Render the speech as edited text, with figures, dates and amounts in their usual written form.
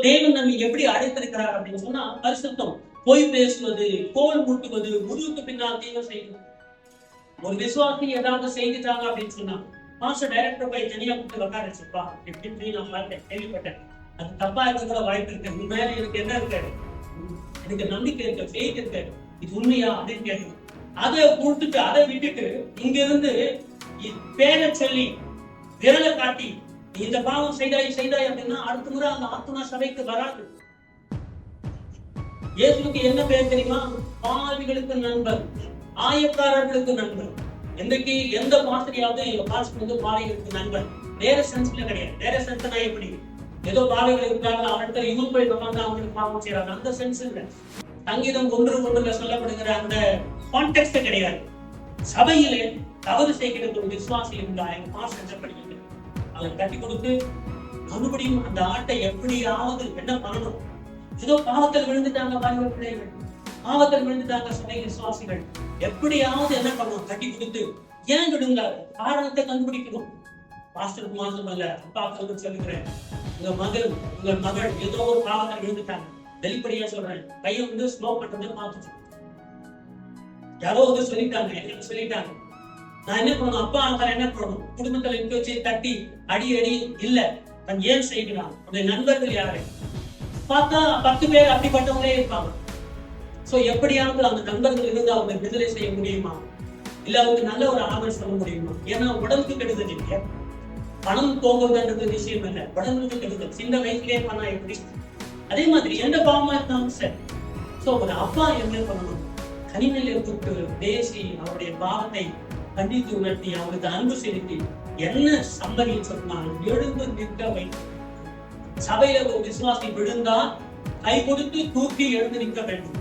தேவன் நம்மை எப்படி அழைத்திருக்கிறார் அப்படின்னு சொன்னா பரிசுத்தம். பொய் பேசுவது, கோல் மூட்டுவது, முதுகுக்கு பின்னால் தீமை செய்வது. ஒரு விசுவாசி ஏதாவது செய்துட்டாங்க அப்படின்னு சொன்னா மாஸ்டர் டைரக்டர் போய் தனியா கூப்பிட்டு உட்கார வச்சிருப்பா எப்படி நான் பார்த்தேன், கேள்விப்பட்டேன், அது தப்பா இருக்க கூட வாய்ப்பு இருக்கு, உன் மேல எனக்கு என்ன இருக்காரு, எனக்கு நம்பிக்கை இருக்கு, ஃபெய்த் இருக்கு, இது உண்மையா அப்படின்னு கேட்கணும். அதை கொடுத்துட்டு அதை விட்டுட்டு இங்க இருந்து பேரை சொல்லி விரலை காட்டி இந்த பாவம் செய்தாய் அப்படின்னா அடுத்த முறை அந்த ஆத்துமா சபைக்கு வராது. இயேசுவுக்கு என்ன பேர் தெரியுமா? பாவிகளுக்கு நண்பர், ஆயக்காரர்களுக்கு நண்பர். இன்றைக்கு எந்த பாஸ்டரியாவது பாஸ்டர் வந்து பாவிகளுக்கு நண்பர் வேற சென்ஸ்ல கிடையாது. வேற சென்ஸ்னா எப்படி ஏதோ பாவிகள் இருக்காங்க அவர்கிட்ட இவங்க போய் உட்காந்து அவங்களுக்கு பாவம் செய்யறாங்க அந்த சென்ஸ் இல்ல. சங்கீதம் 1:1 சொல்லப்படுகிற அந்த கான்டெக்ட் கிடையாது. சபையிலே தவறு செய்கிறது ஒரு விசுவாசி இருந்தால் எங்க பாஸ்டர் படிக்கிறது அதை கட்டி கொடுத்து மறுபடியும் அந்த ஆட்டை எப்படியாவது என்ன பண்ணணும். ஏதோ பாவத்தில் விழுந்துட்டாங்க பாருங்க பிள்ளைகள், பாவத்தில் விழுந்துட்டாங்க சபை விசுவாசிகள், எப்படியாவது என்ன பண்ணணும், கட்டி கொடுத்து ஏன் விடுங்க காரணத்தை கண்டுபிடிக்கணும். பாஸ்டருக்கு மாசம் அல்ல, அப்பாக்களுக்கு சொல்லுகிறேன், உங்க மகள் ஏதோ ஒரு பாவத்தில் விழுந்துட்டாங்க, வெளிப்படையா சொல்றேன், கையை வந்து ஸ்லோ பண்றது பார்த்துட்டு யாரோ வந்து சொல்லிட்டாங்க, என்ன சொல்லிட்டாங்க, நான் என்ன பண்ணணும், அப்பா அம்மா என்ன பண்ணணும், குடும்பத்துல இருக்க வச்சு தட்டி அடி இல்ல, நான் ஏன் செய்கிறான், உடைய நண்பர்கள் யாரு பார்த்தா 10 பேர் அப்படிப்பட்டவங்களே இருப்பாங்க. சோ எப்படியாவது அந்த நண்பர்கள் இருந்து அவங்க விடுதலை செய்ய முடியுமா, இல்ல அவங்க நல்ல ஒரு ஆலோசனை சொல்ல முடியுமா? ஏன்னா உடலுக்கு கெடுதல் இல்லையா, பணம் போகுதுன்றது விஷயம் இல்லை, உடம்புக்கு கெடுதல். சின்ன வயசுலயே பண்ணா எப்படி? அதே மாதிரி எந்த பாவமா இருந்தாலும் சரி. சோ ஒரு அப்பா என்ன பண்ணணும், கனிமையில கூப்பிட்டு பேசி அவருடைய பாவத்தை கண்டித்து உணர்த்தி அவருக்கு அன்பு செலுத்தி என்ன சம்பதின்னு சொன்னால் எழுந்து நிற்க வைத்து. சபையில ஒரு விசுவாசி விழுந்தா கை கொடுத்து தூக்கி எழுந்து நிற்க வேண்டும்.